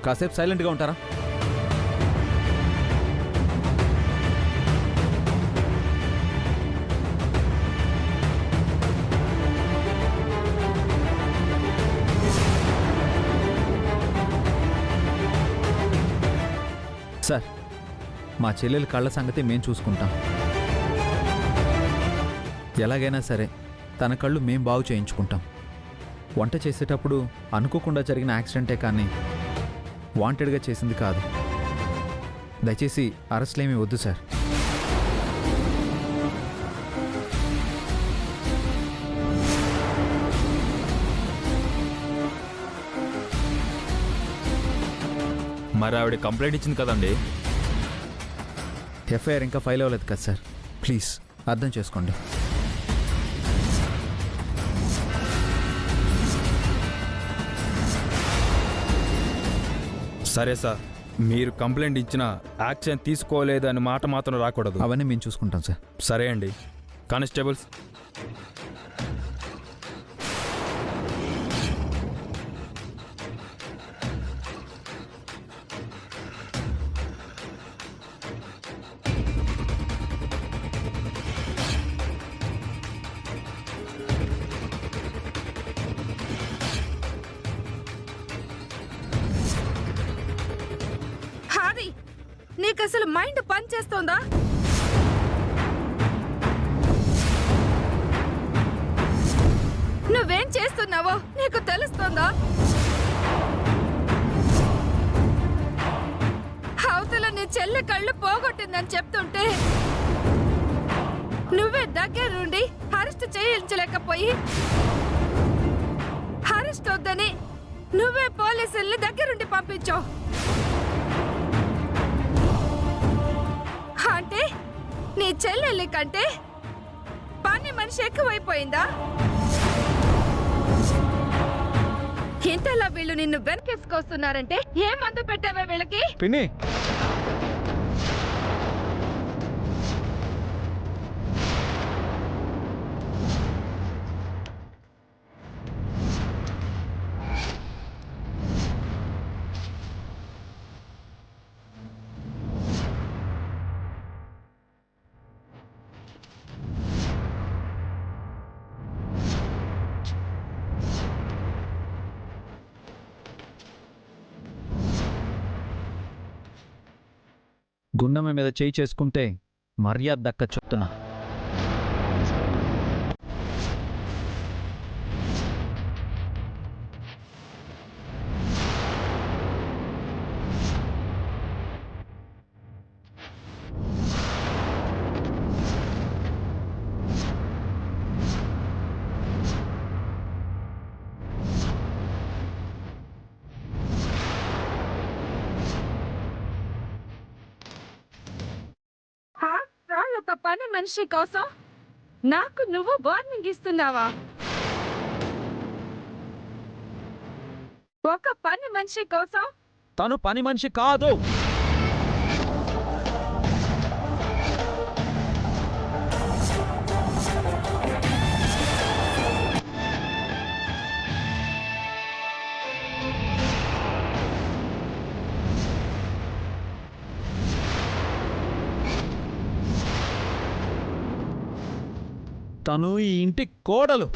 కాసేపు సైలెంట్గా ఉంటారా? సార్, మా చెల్లెల కళ్ళ సంగతి మేం చూసుకుంటాం. ఎలాగైనా సరే తన కళ్ళు మేం బాగు చేయించుకుంటాం. వంట చేసేటప్పుడు అనుకోకుండా జరిగిన యాక్సిడెంటే కానీ వాంటెడ్గా చేసింది కాదు. దయచేసి అరెస్ట్లేమీ వద్దు సార్. మరి ఆవిడ కంప్లైంట్ ఇచ్చింది కదండి. ఎఫ్ఐఆర్ ఇంకా ఫైల్ అవ్వలేదు కదా సార్. ప్లీజ్ అర్థం చేసుకోండి. సరే సార్, మీరు కంప్లైంట్ ఇచ్చిన యాక్షన్ తీసుకోలేదు అని మాట మాత్రం రాకూడదు. అవన్నీ మేము చూసుకుంటాం సార్. సరే అండి. కానిస్టేబుల్స్, నీకు అసలు మైండ్ పని చేస్తోందా? నువ్వేం చేస్తున్నావో నీకు తెలుస్తోందా? అవతల నీ చెల్లి కళ్ళు పోగొట్టిందని చెప్తుంటే నువ్వే దగ్గరుండి అరెస్ట్ చేయించలేకపోయి అరెస్ట్ వద్దని నువ్వే పోలీసుల్ని దగ్గరుండి పంపించావు. అంటే నీ చెల్లెల్లి కంటే పని మనిషి ఎక్కువైపోయిందా? ఇంతలా వీళ్ళు నిన్ను వెనకేసుకొస్తున్నారంటే ఏ మందు పెట్టావే వీళ్ళకి? పిన్ని, గుండమ్మ మీద చేయి చేసుకుంటే మర్యాద దక్క చెప్తున్నా. ఒక పని మనిషి కోసం నాకు నువ్వు వార్నింగ్ ఇస్తున్నావా? ఒక పని మనిషి కోసం? తను పని మనిషి కాదు. తను ఈ ఇంటి కోడలు.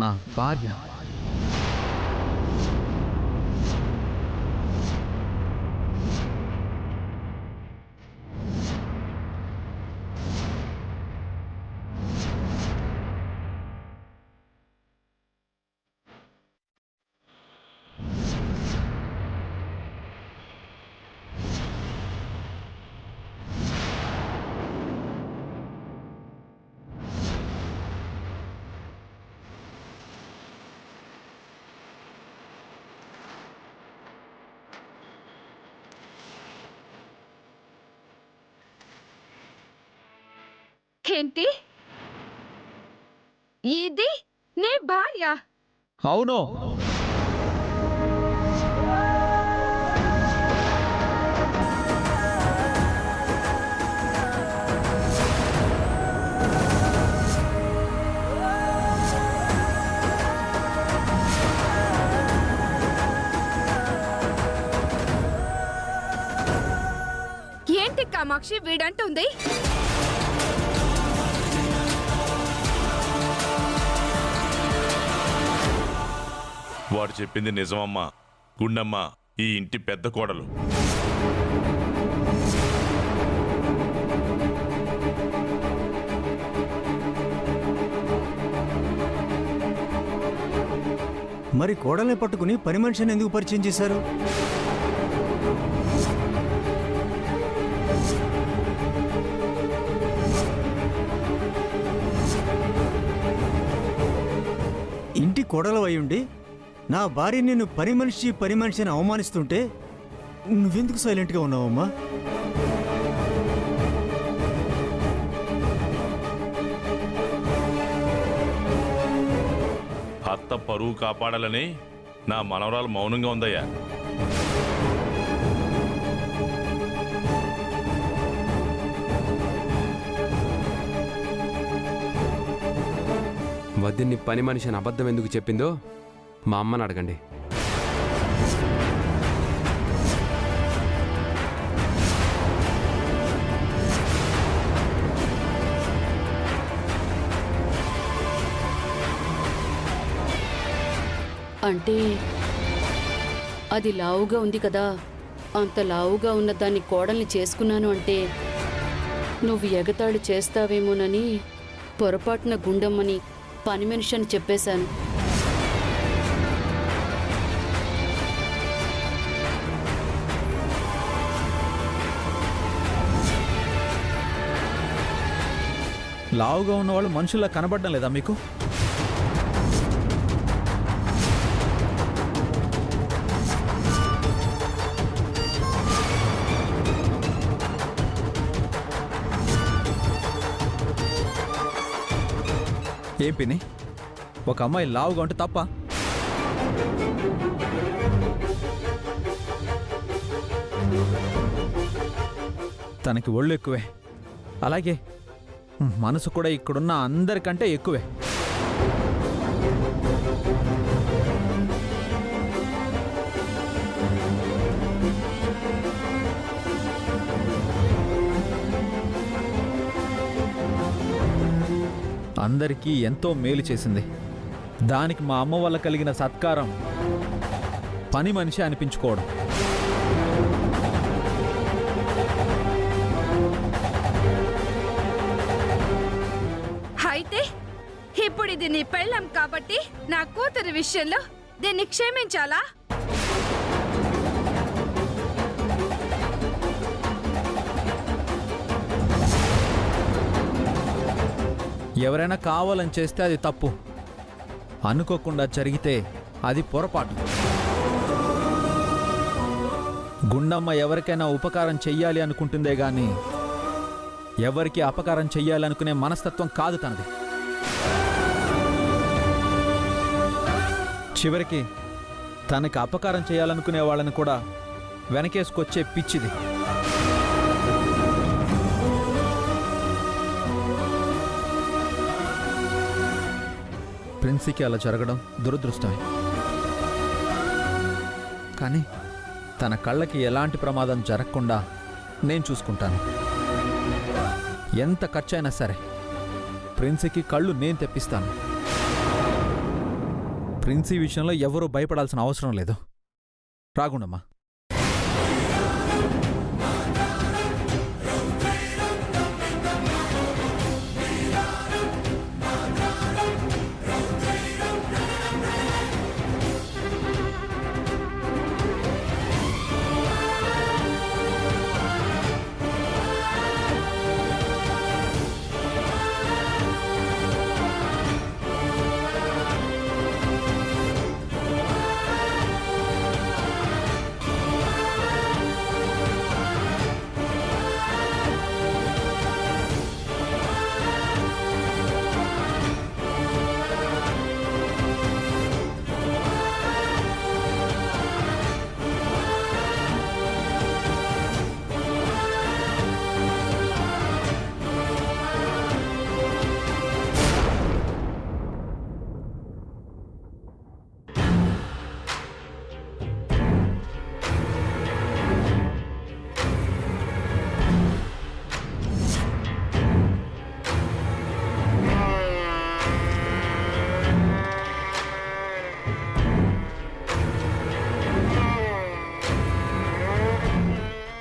నా భార్య. ఏంటి? ఇది నీ భార్య? అవును. ఏంటి కామాక్షి వీడంటుంది? వాడు చెప్పింది నిజమమ్మా. గుండమ్మ ఈ ఇంటి పెద్ద కోడలు. మరి కోడల్ని పట్టుకుని పని మనిషిని ఎందుకు పరిచయం చేశారు? ఇంటి కోడలు అయ్యుండి నా భార్య నిన్ను పని మనిషి అని అవమానిస్తుంటే నువ్వెందుకు సైలెంట్గా ఉన్నావమ్మా? అత్త పరువు కాపాడాలని నా మనవరాలు మౌనంగా ఉందయ్యా. వదిన్ని పని మనిషి అని అబద్ధం ఎందుకు చెప్పిందో మా అమ్మని అడగండి. అంటే అది లావుగా ఉంది కదా, అంత లావుగా ఉన్న దాన్ని కోడల్ని చేసుకున్నాను అంటే నువ్వు ఎగతాళి చేస్తావేమోనని పొరపాటున గుండమ్మని పని మనిషి అని చెప్పేశాను. లావుగా ఉన్నవాళ్ళు మనుషుల్లా కనబడడం లేదా మీకు? ఏం పిన్ని, ఒక అమ్మాయి లావుగా ఉంటే తప్ప? తనకి ఒళ్ళు ఎక్కువే, అలాగే మనసు కూడా ఇక్కడున్న అందరికంటే ఎక్కువే. అందరికీ ఎంతో మేలు చేసింది. దానికి మా అమ్మ వల్ల కలిగిన సత్కారం పని మనిషి అనిపించుకోవడం. అయితే ఇప్పుడు ఇది నీ పెళ్ళం కాబట్టి నా కూతురి విషయంలో దీన్ని క్షమించాలా? ఎవరైనా కావాలని చేస్తే అది తప్పు, అనుకోకుండా జరిగితే అది పొరపాటు. గుండమ్మ ఎవరికైనా ఉపకారం చెయ్యాలి అనుకుంటుందే గాని ఎవరికి అపకారం చెయ్యాలనుకునే మనస్తత్వం కాదు తనది. చివరికి తనకి అపకారం చేయాలనుకునే వాళ్ళని కూడా వెనకేసుకొచ్చే పిచ్చిది. ప్రిన్సీకి అలా జరగడం దురదృష్టమే. కానీ తన కళ్ళకి ఎలాంటి ప్రమాదం జరగకుండా నేను చూసుకుంటాను. ఎంత ఖర్చైనా సరే ప్రిన్సీకి కళ్ళు నేను తెప్పిస్తాను. ప్రిన్సీ విషయంలో ఎవరూ భయపడాల్సిన అవసరం లేదు. రాగుండమ్మా.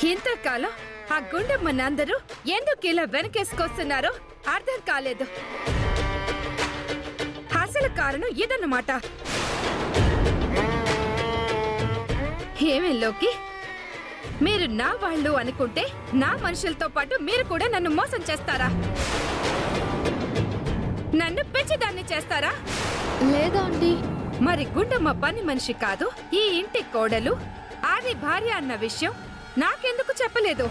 ఇంతకాలం ఆ గుండమ్మనందరూ ఎందుకు ఇలా వెనకేసుకొస్తున్నారో అర్థం కాలేదు. అసలు కారణం ఇదన్నమాట. ఏమేలోకి మీరు నా వాళ్ళు అనుకుంటే నా మనుషులతో పాటు మీరు కూడా నన్ను మోసం చేస్తారా? నన్ను పెంచిదాన్ని చేస్తారా? లేదా అండి. మరి గుండమ్మ పని మనిషి కాదు, ఈ ఇంటి కోడలు, ఆది భార్య అన్న విషయం నాకెందుకు చెప్పలేదు?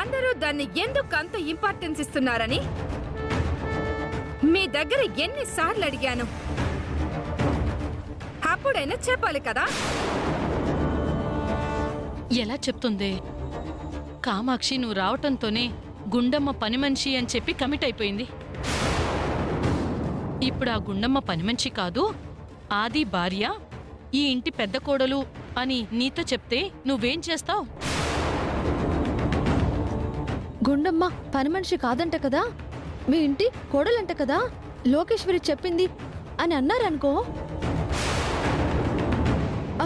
అందరూ దాన్ని ఎందుకు అంత ఇంపార్టెన్స్ ఇస్తున్నారని మీ దగ్గర ఎన్నిసార్లు అడిగాను. అప్పుడైనా చెప్పాలి కదా. ఎలా చెప్తుందే? కామాక్షి నువ్వు రావటంతోనే గుండమ్మ పని మనిషి అని చెప్పి కమిట్ అయిపోయింది. ఇప్పుడు ఆ గుండమ్మ పని మనిషి కాదు, ఆది భార్య, ఈ ఇంటి పెద్ద కోడలు అని నీతో చెప్తే నువ్వేం చేస్తావు? గుండమ్మ పని మనిషి కాదంట కదా, మీ ఇంటి కోడలంట కదా, లోకేశ్వరి చెప్పింది అని అన్నారనుకో.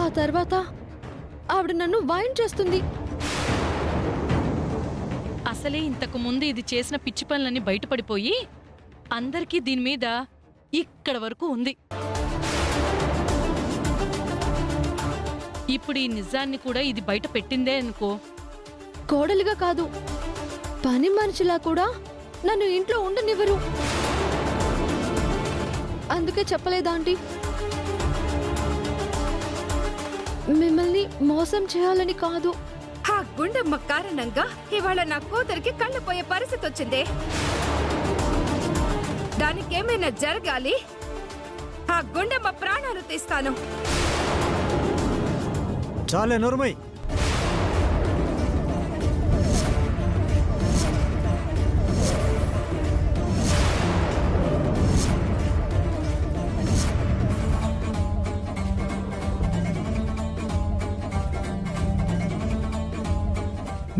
ఆ తర్వాత ఆవిడ నన్ను వాయించేస్తుంది. అసలే ఇంతకు ముందు ఇది చేసిన పిచ్చి పనులన్నీ బయటపడిపోయి అందరికీ దీని మీద ఇక్కడ వరకు ఉంది. ఇప్పుడు ఈ నిజాన్ని కూడా ఇది బయట పెట్టిందే అనుకో. కోడలిగా కాదు, పని మనిషిలా కూడా నన్ను ఇంట్లో ఉండనివ్వరు. అందుకే చెప్పలేదా ఆంటీ? మిమ్మల్ని మోసం చేయాలని కాదు. ఆ గుండమ్మ కారణంగా ఇవాళ నా కూతురికి కళ్ళు పోయే పరిస్థితి వచ్చిందే. దానికేమైనా జరగాలి, ఆ గుండమ్మ ప్రాణాలు తీస్తాను. చాలే నోర్మై.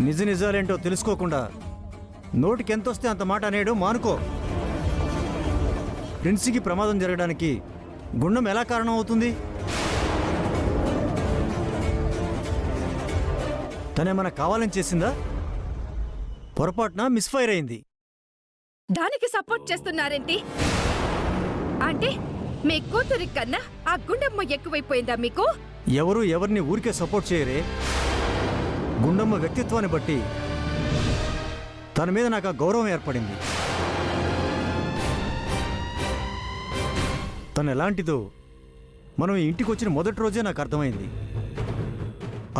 నిజ నిజాలేంటో తెలుసుకోకుండా నోటికి ఎంతొస్తే అంత మాట అనేయడం మానుకో. ప్రిన్సీకి ప్రమాదం జరగడానికి గుండం ఎలా కారణం అవుతుంది? తనేమన్నా కావాలని చేసిందా? పొరపాటున మిస్ఫైర్ అయింది. దానికి సపోర్ట్ చేస్తున్నారేంటి? అంటే మీ కూతురి కన్నా ఆ గుండమ్మ ఎక్కువైపోయిందా మీకు? ఎవరు ఎవరిని ఊరికే సపోర్ట్ చేయరే. గుండమ్మ వ్యక్తిత్వాన్ని బట్టి తన మీద నాకు ఆ గౌరవం ఏర్పడింది. తను ఎలాంటిదో మనం ఈ ఇంటికి వచ్చిన మొదటి రోజే నాకు అర్థమైంది.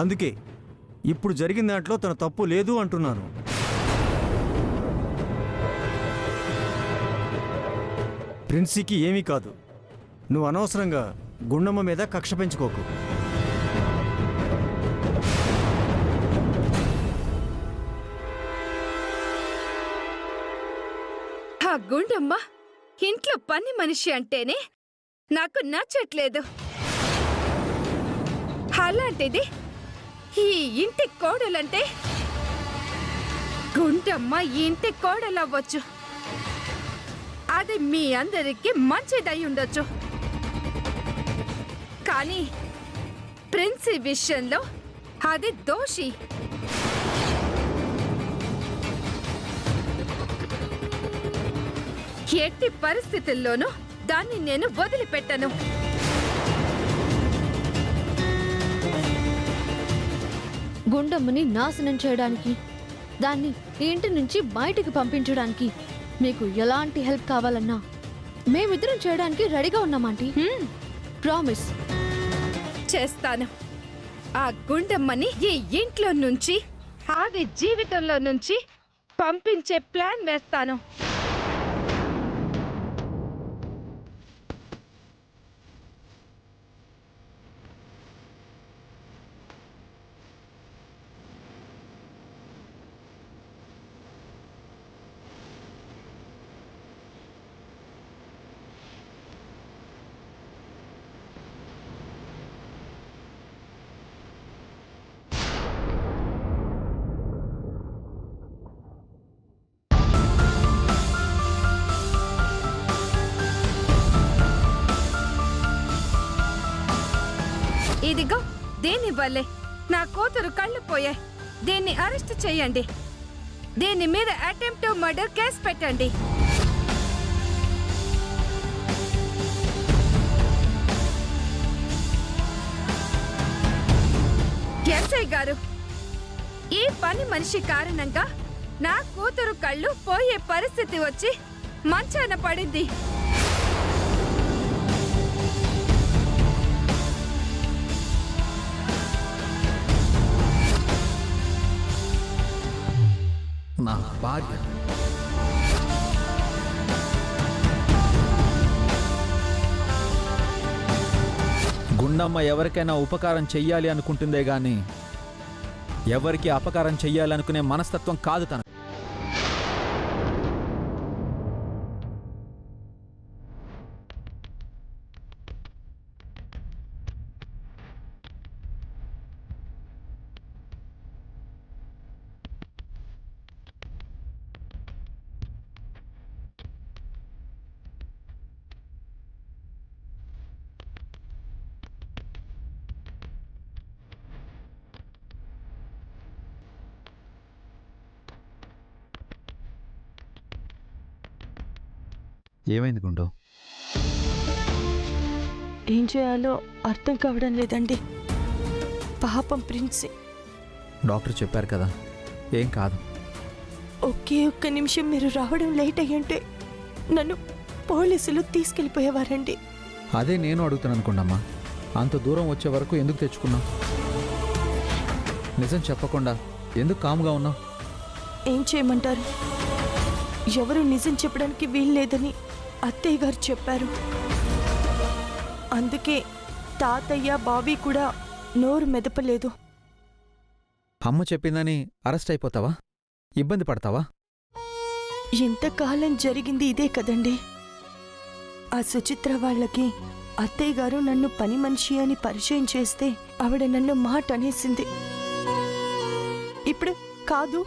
అందుకే ఇప్పుడు జరిగిన దాంట్లో తన తప్పు లేదు అంటున్నాను. ప్రిన్సీకి ఏమీ కాదు. నువ్వు అనవసరంగా గుండమ్మ మీద కక్ష పెంచుకోకు. ఆ గుండమ్మ ఇంట్లో పని మనిషి అంటేనే నాకు నచ్చట్లేదు. అలాంటిది ఈ ఇంటి కోడలంటే గుండమ్మ ఈ ఇంటి కోడలవ్వచ్చు. అది మీ అందరికీ మంచిదై ఉండొచ్చు. కానీ ప్రిన్సీ విషయంలో అది దోషి. ఎట్టి పరిస్థితుల్లోనూ దాన్ని నేను వదిలిపెట్టను. గుండమ్మని నాశనం చేయడానికి, దాన్ని ఈ ఇంటి నుంచి బయటికి పంపించడానికి మీకు ఎలాంటి హెల్ప్ కావాలన్నా మేమిద్దరం చేయడానికి రెడీగా ఉన్నామాంటీ. ప్రామిస్ చేస్తాను. ఆ గుండమ్మని ఈ ఇంట్లో నుంచి, ఆది జీవితంలో నుంచి పంపించే ప్లాన్ వేస్తాను. ఇదిగో దీనివల్లే నా కూతురు కళ్ళు పోయాయి. దీన్ని అరెస్ట్ చేయండి. దీని మీద అటెంప్ట్ మర్డర్ కేసు పెట్టండి. ఎస్ఐ గారు, ఈ పని మనిషి కారణంగా నా కూతురు కళ్ళు పోయే పరిస్థితి వచ్చి మంచాన పడింది. నా భార్య గుండమ్మ ఎవరికైనా ఉపకారం చెయ్యాలి అనుకుంటుందే గాని ఎవరికి అపకారం చెయ్యాలనుకునే మనస్తత్వం కాదు తన. ఏమైంది గుండు? ఏం చేయాలో అర్థం కావడం లేదండి. పాపం ప్రిన్సి. డాక్టర్ చెప్పారు కదా, ఏం కాదు. ఒకే ఒక్క నిమిషం మీరు రావడం లేట్ అయ్యంటే నన్ను పోలీసులు తీసుకెళ్ళిపోయేవారండి. అదే నేను అడుగుతాను గుండమ్మ. అంత దూరం వచ్చే వరకు ఎందుకు తెచ్చుకున్నావు? నిజం చెప్పకుండా ఎందుకు కాముగా ఉన్నావు? ఏం చేయమంటారు? ఎవరు నిజం చెప్పడానికి వీల్లేదని అత్తయ్య గారు చెప్పారు. అందుకే తాతయ్య బాబీ కూడా నోరు మెదపలేదు. అమ్మ చెప్పిందని అరెస్ట్ అయిపోతావా? ఇబ్బంది పడతావా? ఇంతకాలం జరిగింది ఇదే కదండి. ఆ సుచిత్ర వాళ్ళకి అత్తయ్య గారు నన్ను పని మనిషి అని పరిచయం చేస్తే ఆవిడ నన్ను మాట అనేసింది. ఇప్పుడు కాదు,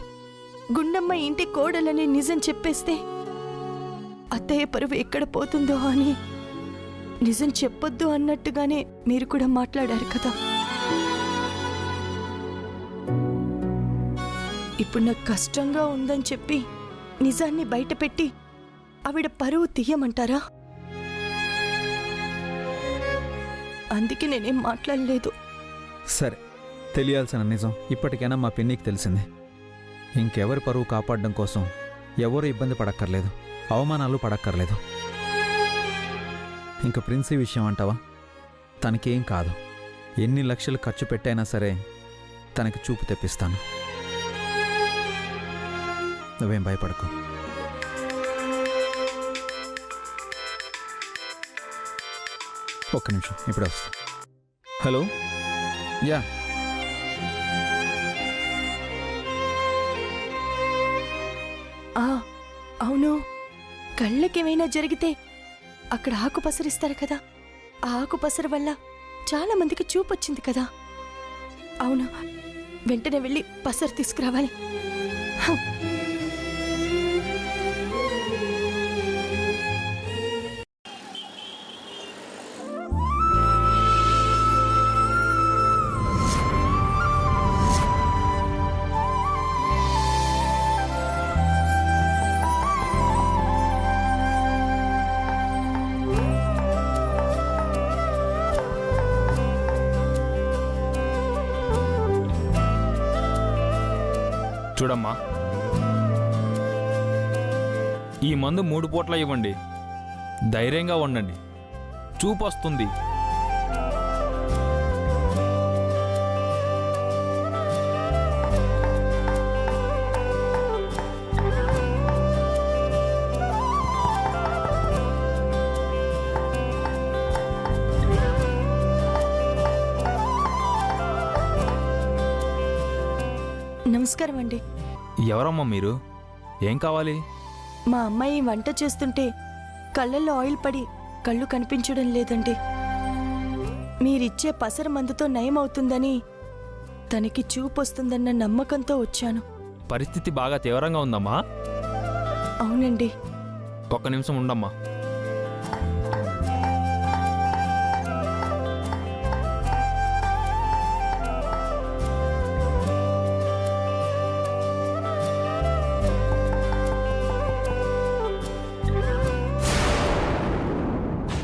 గుండమ్మ ఇంటి కోడలని నిజం చెప్పేస్తే అత్తయ్య పరువు ఎక్కడ పోతుందో అని నిజం చెప్పొద్దు అన్నట్టుగానే మీరు కూడా మాట్లాడారు కదా. ఇప్పుడు నాకు కష్టంగా ఉందని చెప్పి నిజాన్ని బయటపెట్టి ఆవిడ పరువు తీయమంటారా? అందుకే నేనేం మాట్లాడలేదు. సరే, తెలియాల్సిన నిజం ఇప్పటికైనా మా పిన్నికి తెలిసింది. ఇంకెవరి పరువు కాపాడడం కోసం ఎవరు ఇబ్బంది పడక్కర్లేదు, అవమానాలు పడక్కర్లేదు. ఇంక ప్రిన్సీ విషయం అంటావా? తనకేం కాదు. ఎన్ని లక్షలు ఖర్చు పెట్టైనా సరే తనకి చూపు తెప్పిస్తాను. నువ్వేం భయపడకు. ఒక్క నిమిషం, ఇప్పుడే వస్తా. హలో, యా, అవును, కళ్ళకేమైనా జరిగితే అక్కడ ఆకు పసరిస్తారు కదా, ఆ ఆకు పసరు వల్ల చాలా మందికి చూపొచ్చింది కదా. అవును, వెంటనే వెళ్ళి పసరు తీసుకురావాలి. చూడమ్మా, ఈ మందు 3 పూట్ల ఇవ్వండి. ధైర్యంగా ఉండండి, చూపు వస్తుంది. నమస్కారం అండి. ఎవరమ్మా మీరు? ఏం కావాలి? మా అమ్మాయి వంట చేస్తుంటే కళ్ళల్లో ఆయిల్ పడి కళ్ళు కనిపించడం లేదండి. మీరిచ్చే పసర మందుతో నయమవుతుందని, తనకి చూపొస్తుందన్న నమ్మకంతో వచ్చాను. పరిస్థితి బాగా తీవ్రంగా ఉందమ్మా. అవునండి. ఒక్క నిమిషం ఉండమ్మా.